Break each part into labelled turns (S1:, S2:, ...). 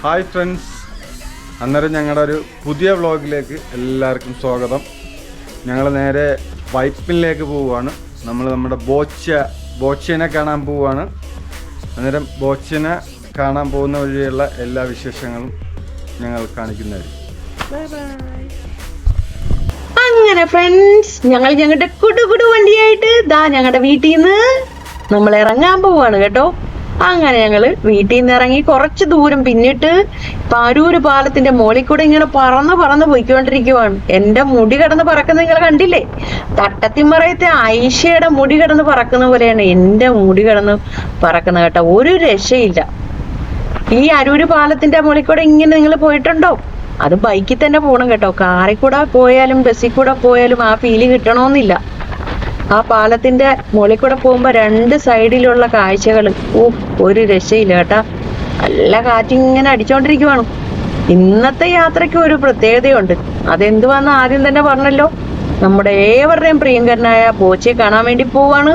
S1: Hi friends, അന്നേരം ഞങ്ങളുടെ ഒരു പുതിയ വ്ളോഗിലേക്ക് എല്ലാവർക്കും സ്വാഗതം. ഞങ്ങൾ നേരെ വൈപ്പിനിലേക്ക് പോവുകയാണ്. നമ്മൾ നമ്മുടെ ബോച്ചേനെ കാണാൻ പോവുകയാണ്. അന്നേരം ബോച്ചേനെ കാണാൻ പോകുന്ന വഴിയുള്ള എല്ലാ വിശേഷങ്ങളും ഞങ്ങൾ കാണിക്കുന്നതായിരിക്കും.
S2: അങ്ങനെ ഫ്രണ്ട്സ്, ഞങ്ങളുടെ കുടുകുടു വണ്ടിയായിട്ട് ഞങ്ങളുടെ വീട്ടിൽ നിന്ന് നമ്മൾ ഇറങ്ങാൻ പോവാണ് കേട്ടോ. അങ്ങനെ ഞങ്ങള് വീട്ടിൽ നിന്ന് ഇറങ്ങി കുറച്ച് ദൂരം പിന്നിട്ട് പാരൂര് പാലത്തിന്റെ മോളിൽ കൂടെ ഇങ്ങനെ പറന്ന് പോയിക്കൊണ്ടിരിക്കുവാണ്. എന്റെ മുടി കിടന്ന് പറക്കുന്നത് നിങ്ങൾ കണ്ടില്ലേ? തട്ടത്തിമറയത്തെ ഐഷയുടെ മുടി കിടന്ന് പറക്കുന്ന പോലെയാണ് എന്റെ മുടി കിടന്ന് പറക്കുന്നത് കേട്ടോ. ഒരു രക്ഷയില്ല. ഈ അരൂര് പാലത്തിന്റെ മുകളിൽ കൂടെ ഇങ്ങനെ നിങ്ങൾ പോയിട്ടുണ്ടോ? അത് ബൈക്കിൽ തന്നെ പോകണം കേട്ടോ. കാറിൽ കൂടെ പോയാലും ബസ്സിൽ കൂടെ പോയാലും ആ ഫീല് കിട്ടണമെന്നില്ല. ആ പാലത്തിന്റെ മുകളിൽ കൂടെ പോകുമ്പോ രണ്ട് സൈഡിലുള്ള കാഴ്ചകൾ ഒരു രക്ഷയില്ല കേട്ടാ. നല്ല കാറ്റിങ്ങനെ അടിച്ചോണ്ടിരിക്കുവാണ്. ഇന്നത്തെ യാത്രയ്ക്ക് ഒരു പ്രത്യേകതയുണ്ട്. അതെന്തുവാന്ന് ആദ്യം തന്നെ പറഞ്ഞല്ലോ. നമ്മുടെ ഏവരുടെയും പ്രിയങ്കരനായ ബോച്ചയെ കാണാൻ വേണ്ടി പോവാണ്.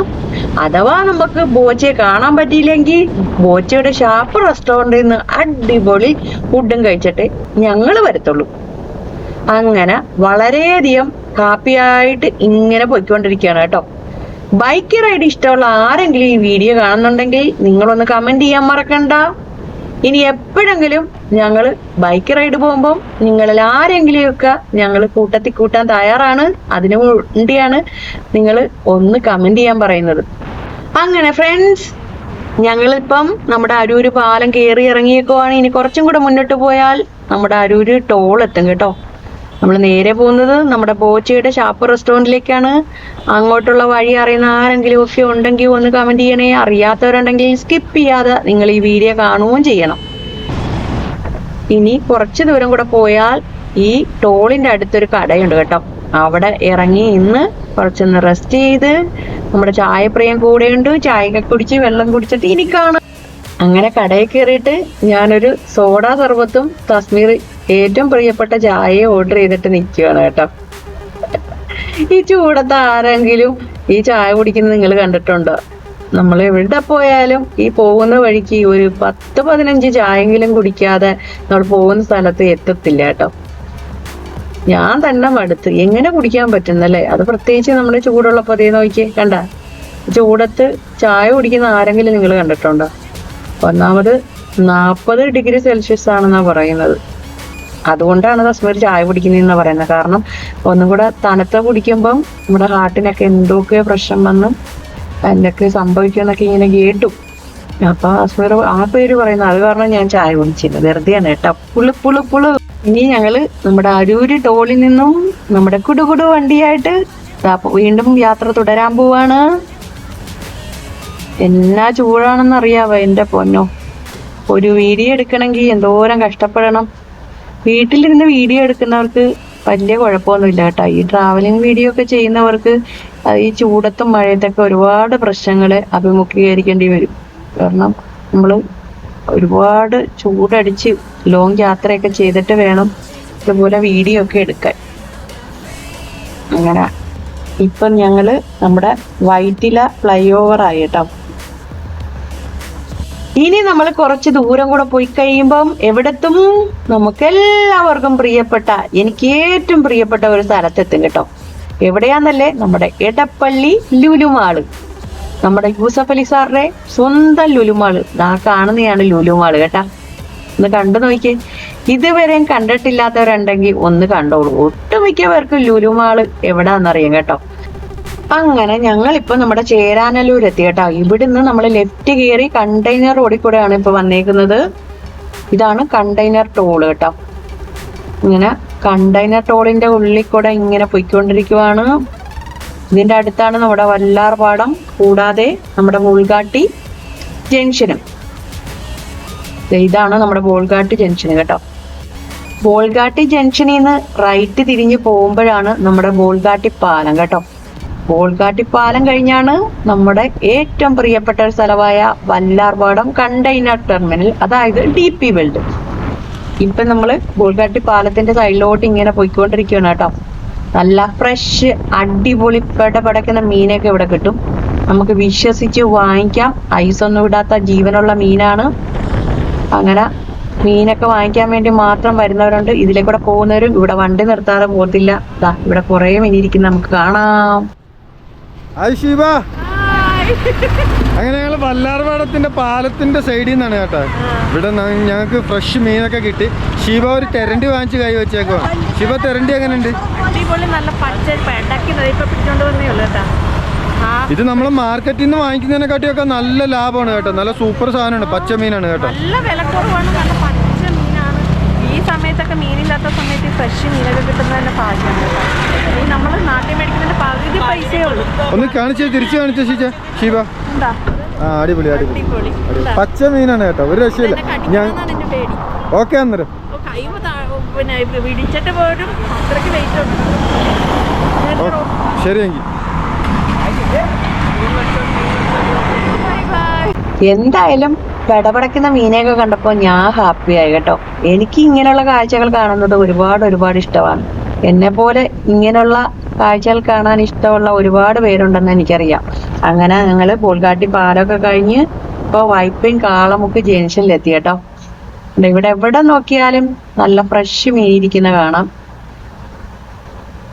S2: അഥവാ നമുക്ക് ബോച്ചയെ കാണാൻ പറ്റിയില്ലെങ്കിൽ ബോച്ചയുടെ ഷാപ്പ് റെസ്റ്റോറന്റിൽ നിന്ന് അടിപൊളി ഫുഡും കഴിച്ചിട്ട് ഞങ്ങൾ വരത്തുള്ളൂ. അങ്ങനെ വളരെയധികം ഹാപ്പിയായിട്ട് ഇങ്ങനെ പോയിക്കൊണ്ടിരിക്കുകയാണ് കേട്ടോ. ബൈക്ക് റൈഡ് ഇഷ്ടമുള്ള ആരെങ്കിലും ഈ വീഡിയോ കാണുന്നുണ്ടെങ്കിൽ നിങ്ങളൊന്ന് കമന്റ് ചെയ്യാൻ മറക്കണ്ട. ഇനി എപ്പോഴെങ്കിലും ഞങ്ങൾ ബൈക്ക് റൈഡ് പോകുമ്പോൾ നിങ്ങളിൽ ആരെങ്കിലും ഒക്കെ ഞങ്ങൾ കൂട്ടത്തിൽ കൂട്ടാൻ തയ്യാറാണ്. അതിനു വേണ്ടിയാണ് നിങ്ങൾ ഒന്ന് കമന്റ് ചെയ്യാൻ പറയുന്നത്. അങ്ങനെ ഫ്രണ്ട്സ്, ഞങ്ങളിപ്പം നമ്മുടെ അരൂര് പാലം കയറി ഇറങ്ങിയേക്കുവാണ്. ഇനി കുറച്ചും കൂടെ മുന്നോട്ട് പോയാൽ നമ്മുടെ അരൂര് ടോൾ എത്തും കേട്ടോ. നമ്മൾ നേരെ പോകുന്നത് നമ്മുടെ ബോച്ചയുടെ ഷാപ്പ് റെസ്റ്റോറൻറ്റിലേക്കാണ്. അങ്ങോട്ടുള്ള വഴി അറിയുന്ന ആരെങ്കിലും ഒക്കെ ഉണ്ടെങ്കിൽ ഒന്ന് കമന്റ് ചെയ്യണേ. അറിയാത്തവരുണ്ടെങ്കിൽ സ്കിപ്പ് ചെയ്യാതെ നിങ്ങൾ ഈ വീഡിയോ കാണുകയും ചെയ്യണം. ഇനി കുറച്ച് ദൂരം കൂടെ പോയാൽ ഈ ടോളിന്റെ അടുത്തൊരു കടയുണ്ട് കേട്ടോ. അവിടെ ഇറങ്ങി ഇന്ന് കുറച്ചൊന്ന് റെസ്റ്റ് ചെയ്ത് നമ്മുടെ ചായപ്രിയം കൂടെയുണ്ട്. ചായയൊക്കെ കുടിച്ച് വെള്ളം കുടിച്ചിട്ട് ഇനി കാണാം. അങ്ങനെ കടയിൽ കയറിയിട്ട് ഞാനൊരു സോഡ സർബത്തും തസ്മീർ ഏറ്റവും പ്രിയപ്പെട്ട ചായ ഓർഡർ ചെയ്തിട്ട് നിൽക്കുകയാണ് കേട്ടോ. ഈ ചൂടത്ത് ആരെങ്കിലും ഈ ചായ കുടിക്കുന്നത് നിങ്ങൾ കണ്ടിട്ടുണ്ടോ? നമ്മൾ എവിടെ പോയാലും ഈ പോകുന്ന വഴിക്ക് ഒരു 10-15 ചായെങ്കിലും കുടിക്കാതെ നമ്മൾ പോകുന്ന സ്ഥലത്ത് എത്തത്തില്ല കേട്ടോ. ഞാൻ തന്നെ മടുത്ത്. എങ്ങനെ കുടിക്കാൻ പറ്റുന്നല്ലേ? അത് പ്രത്യേകിച്ച് നമ്മുടെ ചൂടുള്ളപ്പോൾ അതേ നോക്കിയേ, കണ്ട ചൂടത്ത് ചായ കുടിക്കുന്ന ആരെങ്കിലും നിങ്ങൾ കണ്ടിട്ടുണ്ടോ? ഒന്നാമത് 40 ഡിഗ്രി സെൽഷ്യസ് ആണെന്നാ പറയുന്നത്. അതുകൊണ്ടാണ് തസ്മീർ ചായ കുടിക്കുന്നതെന്ന് പറയുന്നത്. കാരണം ഒന്നും കൂടെ തണുത്ത കുടിക്കുമ്പം നമ്മുടെ ഹാർട്ടിനൊക്കെ എന്തൊക്കെ പ്രശ്നം വന്ന് എന്നൊക്കെ സംഭവിക്കുമെന്നൊക്കെ ഇങ്ങനെ കേട്ടു. അപ്പൊ തസ്മീർ ആ പേര് പറയുന്നത്. അത് കാരണം ഞാൻ ചായ കുടിച്ചില്ല, വെറുതെയാണ് കേട്ടോ. പുളു. ഇനി ഞങ്ങള് നമ്മുടെ അരൂര് ടോളിൽ നിന്നും നമ്മുടെ കുടുകുടു വണ്ടിയായിട്ട് വീണ്ടും യാത്ര തുടരാൻ പോവാണ്. എന്നാ ചൂടാണെന്ന് അറിയാവോ എന്റെ പൊന്നോ. ഒരു വീഡിയോ എടുക്കണമെങ്കിൽ എന്തോരം കഷ്ടപ്പെടണം. വീട്ടിലിരുന്ന് വീഡിയോ എടുക്കുന്നവർക്ക് വലിയ കുഴപ്പമൊന്നുമില്ല കേട്ടോ. ഈ ട്രാവലിംഗ് വീഡിയോ ഒക്കെ ചെയ്യുന്നവർക്ക് ഈ ചൂടത്തും മഴയത്തൊക്കെ ഒരുപാട് പ്രശ്നങ്ങളെ അഭിമുഖീകരിക്കേണ്ടി വരും. കാരണം നമ്മൾ ഒരുപാട് ചൂടടിച്ച് ലോങ് യാത്രയൊക്കെ ചെയ്തിട്ട് വേണം ഇതുപോലെ വീഡിയോ ഒക്കെ എടുക്കാൻ. അങ്ങനെ ഇപ്പം ഞങ്ങള് നമ്മുടെ വൈറ്റില ഫ്ലൈ ഓവർ ആയി കേട്ടോ. ഇനി നമ്മൾ കുറച്ച് ദൂരം കൂടെ പോയി കഴിയുമ്പം എവിടെത്തും? നമുക്കെല്ലാവർക്കും പ്രിയപ്പെട്ട, എനിക്ക് ഏറ്റവും പ്രിയപ്പെട്ട ഒരു സ്ഥലത്തെത്തും കേട്ടോ. എവിടെയാന്നല്ലേ? നമ്മുടെ എടപ്പള്ളി ലുലുമാള്. നമ്മുടെ യൂസഫ് അലി സാറിന്റെ സ്വന്തം ലുലുമാള്. കാണുന്നതാണ് ലുലുമാള് കേട്ടാ. ഒന്ന് കണ്ടു നോക്കിയേ. ഇതുവരെയും കണ്ടിട്ടില്ലാത്തവരുണ്ടെങ്കിൽ ഒന്ന് കണ്ടോളൂ. ഒട്ടുമിക്കവർക്കും ലുലുമാള് എവിടാന്നറിയാം കേട്ടോ. അങ്ങനെ ഞങ്ങളിപ്പോ നമ്മുടെ ചേരാനല്ലൂർ എത്തി കേട്ടോ. ഇവിടുന്ന് നമ്മൾ ലെഫ്റ്റ് കയറി കണ്ടെയ്നർ റോഡിൽ കൂടെയാണ് ഇപ്പൊ വന്നേക്കുന്നത്. ഇതാണ് കണ്ടെയ്നർ ടോള് കേട്ടോ. ഇങ്ങനെ കണ്ടെയ്നർ ടോളിന്റെ ഉള്ളിൽ കൂടെ ഇങ്ങനെ പോയിക്കൊണ്ടിരിക്കുവാണ്. ഇതിന്റെ അടുത്താണ് നമ്മുടെ വല്ലാർപാടം, കൂടാതെ നമ്മുടെ ബോൾഗാട്ടി ജംഗ്ഷനും. ഇതാണ് നമ്മുടെ ബോൾഗാട്ടി ജംഗ്ഷൻ കേട്ടോ. ബോൾഗാട്ടി ജംഗ്ഷനിൽ നിന്ന് റൈറ്റ് തിരിഞ്ഞ് പോകുമ്പോഴാണ് നമ്മുടെ ബോൾഗാട്ടി പാലം കേട്ടോ. ബോൾഗാട്ടി പാലം കഴിഞ്ഞാണ് നമ്മുടെ ഏറ്റവും പ്രിയപ്പെട്ട ഒരു സ്ഥലമായ വല്ലാർപാടം കണ്ടെയ്നർ ടെർമിനൽ, അതായത് DP വേൾഡ്. ഇപ്പൊ നമ്മള് ബോൾഗാട്ടി പാലത്തിന്റെ സൈഡിലോട്ട് ഇങ്ങനെ പോയിക്കൊണ്ടിരിക്കുകയാണ് കേട്ടോ. നല്ല ഫ്രഷ് അടിപൊളി പടപടക്കുന്ന മീനൊക്കെ ഇവിടെ കിട്ടും. നമുക്ക് വിശ്വസിച്ച് വാങ്ങിക്കാം. ഐസൊന്നും ഇടാത്ത ജീവനുള്ള മീനാണ്. അങ്ങനെ മീനൊക്കെ വാങ്ങിക്കാൻ വേണ്ടി മാത്രം വരുന്നവരുണ്ട്. ഇതിലെ കൂടെ പോകുന്നവരും ഇവിടെ വണ്ടി നിർത്താതെ പോകത്തില്ല. ദാ ഇവിടെ കുറേ മീൻ ഇരിക്കുന്ന നമുക്ക് കാണാം.
S1: ഹായ് ഷീബ. അങ്ങനെ ഞങ്ങൾ വല്ലാർപാടത്തിന്റെ പാലത്തിന്റെ സൈഡിൽ നിന്നാണ് കേട്ടോ. ഇവിടെ ഞങ്ങൾക്ക് ഫ്രഷ് മീനൊക്കെ കിട്ടി. ഷീബ ഒരു തെരണ്ടി വാങ്ങിച്ച് കൈ വെച്ചേക്കോ. ഷീബ തെരണ്ടി എങ്ങനെയുണ്ട്? ഇത് നമ്മൾ മാർക്കറ്റിൽ നിന്ന് വാങ്ങിക്കുന്നതിനെക്കാട്ടിയൊക്കെ നല്ല ലാഭമാണ് കേട്ടോ. നല്ല സൂപ്പർ സാധനമാണ്. പച്ച മീനാണ് കേട്ടോ.
S3: നല്ല വിലക്കുറവാണ്. നല്ല പച്ച മീനാണ്. ഈ സമയത്തൊക്കെ മീനില്ലാത്ത സമയത്ത് ഫ്രഷ് മീനൊക്കെ കിട്ടുന്നത് തന്നെ ഭാഗ്യമാണ് കേട്ടോ. ഈ നമ്മൾ നാട്ടിൽ മേടിക്കുന്നതിന്റെ പകുതി പൈസയേ ഉള്ളൂ.
S1: ഒന്ന് കാണിച്ചേ, തിരിച്ചു കാണിച്ചേ ഷീബ. ആ അടിപൊളി അടിപൊളി. പച്ച മീനാണ് കേട്ടോ, ഒരു രക്ഷയില്ല. ഞാൻ ഓക്കെ അന്നേരം
S3: പിന്നെ പിടിച്ചിട്ട് പോലും അത്രയ്ക്ക് വെയിറ്റ് ഉണ്ട്.
S1: ശരിയെങ്കിൽ
S2: എന്തായാലും പടപടക്കുന്ന മീനെയൊക്കെ കണ്ടപ്പോൾ ഞാൻ ഹാപ്പിയായി കേട്ടോ. എനിക്ക് ഇങ്ങനെയുള്ള കാഴ്ചകൾ കാണുന്നത് ഒരുപാട് ഇഷ്ടമാണ്. എന്നെ പോലെ ഇങ്ങനെയുള്ള കാഴ്ചകൾ കാണാൻ ഇഷ്ടമുള്ള ഒരുപാട് പേരുണ്ടെന്ന് എനിക്കറിയാം. അങ്ങനെ ഞങ്ങൾ ബോൾഗാട്ടി പാലമൊക്കെ കഴിഞ്ഞ് ഇപ്പോൾ വൈപ്പിൻ കാളമുക്ക് ജംഗ്ഷനിലെത്തി കേട്ടോ. ഇവിടെ എവിടെ നോക്കിയാലും നല്ല ഫ്രഷ് മീൻ ഇരിക്കുന്ന കാണാം.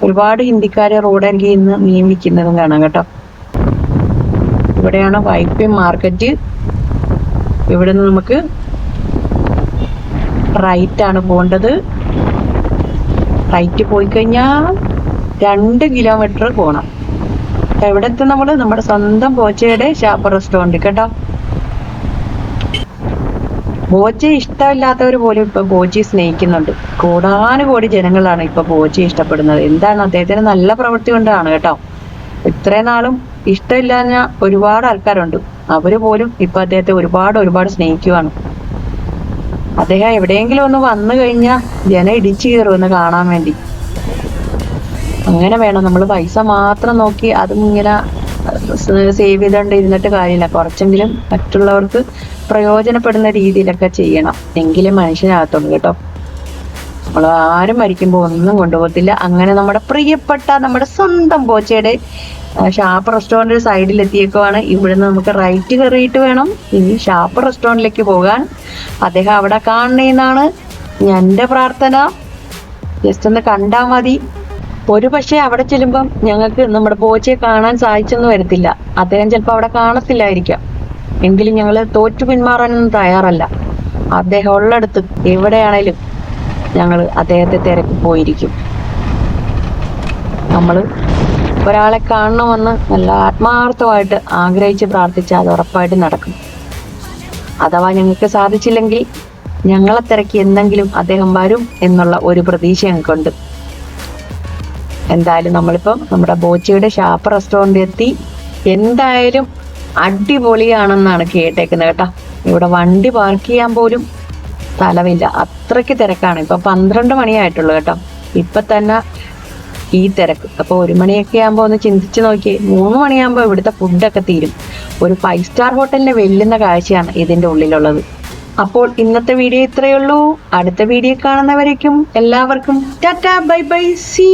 S2: ഒരുപാട് ഹിന്ദിക്കാര് റോഡരികിൽ നിന്ന് മീൻ വിൽക്കുന്നതും കാണാം കേട്ടോ. ഇവിടെയാണ് വൈപ്പിൻ മാർക്കറ്റ്. ഇവിടെ നിന്ന് നമുക്ക് റൈറ്റ് ആണ് പോകേണ്ടത്. റൈറ്റ് പോയി കഴിഞ്ഞാൽ 2 കിലോമീറ്റർ പോകണം. എവിടെ എത്തും നമ്മള്? നമ്മുടെ സ്വന്തം ബോച്ചയുടെ ഷാപ്പ് റെസ്റ്റോറൻറ്റ് കേട്ടോ. ബോച്ചെ ഇഷ്ടമില്ലാത്തവർ പോലും ഇപ്പൊ ബോച്ചി സ്നേഹിക്കുന്നുണ്ട്. കോടാനുകോടി ജനങ്ങളാണ് ഇപ്പൊ ബോച്ചി ഇഷ്ടപ്പെടുന്നത്. എന്താണ്? അദ്ദേഹത്തിന് നല്ല പ്രവൃത്തി കൊണ്ടാണ് കേട്ടോ. ഇത്രയും നാളും ഇഷ്ടമില്ലാഞ്ഞ ഒരുപാട് ആൾക്കാരുണ്ട്. അവര് പോലും ഇപ്പൊ അദ്ദേഹത്തെ ഒരുപാട് സ്നേഹിക്കുവാണ്. അദ്ദേഹം എവിടെയെങ്കിലും ഒന്ന് വന്നു കഴിഞ്ഞാൽ ജനം ഇടിച്ചു കയറുമെന്ന് കാണാൻ വേണ്ടി. അങ്ങനെ വേണം. നമ്മൾ പൈസ മാത്രം നോക്കി അതും ഇങ്ങനെ സേവ് ചെയ്തുകൊണ്ട് ഇരുന്നിട്ട് കാര്യമില്ല. കുറച്ചെങ്കിലും മറ്റുള്ളവർക്ക് പ്രയോജനപ്പെടുന്ന രീതിയിലൊക്കെ ചെയ്യണം, എങ്കിലും മനുഷ്യനാകത്തുള്ളൂ കേട്ടോ. നമ്മൾ ആരും മരിക്കുമ്പോൾ ഒന്നും കൊണ്ടുപോകത്തില്ല. അങ്ങനെ നമ്മുടെ പ്രിയപ്പെട്ട നമ്മുടെ സ്വന്തം ബോച്ചയുടെ ഷാപ്പ് റെസ്റ്റോറൻറ്റ് സൈഡിൽ എത്തിയേക്കുവാണ്. ഇവിടുന്ന് നമുക്ക് റൈറ്റ് കയറിയിട്ട് വേണം ഇനി ഷാപ്പ് റെസ്റ്റോറൻറ്റിലേക്ക് പോകാൻ. അദ്ദേഹം അവിടെ കാണണേന്നാണ് എൻ്റെ പ്രാർത്ഥന. ജസ്റ്റ് ഒന്ന് കണ്ടാൽ മതി. ഒരു പക്ഷേ അവിടെ ചെല്ലുമ്പം ഞങ്ങൾക്ക് നമ്മുടെ ബോച്ചയെ കാണാൻ സാധിച്ചെന്ന് വരത്തില്ല. അദ്ദേഹം ചിലപ്പോൾ അവിടെ കാണത്തില്ലായിരിക്കാം. എങ്കിലും ഞങ്ങൾ തോറ്റു പിന്മാറാനൊന്നും തയ്യാറല്ല. അദ്ദേഹം ഉള്ളിടത്ത് എവിടെയാണേലും ഞങ്ങൾ അദ്ദേഹത്തെ തിരക്കി പോയിരിക്കും. നമ്മൾ ഒരാളെ കാണണമെന്ന് നല്ല ആത്മാർത്ഥമായിട്ട് ആഗ്രഹിച്ച് പ്രാർത്ഥിച്ചാൽ അത് ഉറപ്പായിട്ട് നടക്കും. അഥവാ ഞങ്ങൾക്ക് സാധിച്ചില്ലെങ്കിൽ ഞങ്ങളെ തിരക്കി എന്തെങ്കിലും അദ്ദേഹം വരും എന്നുള്ള ഒരു പ്രതീക്ഷ ഞങ്ങൾക്കുണ്ട്. എന്തായാലും നമ്മളിപ്പം നമ്മുടെ ബോച്ചയുടെ ഷാപ്പ് റെസ്റ്റോറൻറ്റ് എത്തി. എന്തായാലും അടിപൊളിയാണെന്നാണ് കേട്ടേക്കുന്നത് കേട്ടോ. ഇവിടെ വണ്ടി പാർക്ക് ചെയ്യാൻ പോലും സ്ഥലമില്ല, അത്രയ്ക്ക് തിരക്കാണ്. ഇപ്പൊ 12 മണിയായിട്ടുള്ളൂ കേട്ടോ. ഇപ്പൊ തന്നെ ഈ തിരക്ക്. അപ്പോൾ 1 മണിയൊക്കെ ആകുമ്പോൾ ഒന്ന് ചിന്തിച്ച് നോക്കിയേ, 3 മണിയാകുമ്പോൾ ഇവിടുത്തെ ഫുഡൊക്കെ തീരും. ഒരു 5 സ്റ്റാർ ഹോട്ടലിനെ വെല്ലുന്ന കാഴ്ചയാണ് ഇതിന്റെ ഉള്ളിലുള്ളത്. അപ്പോൾ ഇന്നത്തെ വീഡിയോ ഇത്രയേ ഉള്ളൂ. അടുത്ത വീഡിയോ കാണുന്നവരേക്കും എല്ലാവർക്കും ടാറ്റാ ബൈ ബൈ സി.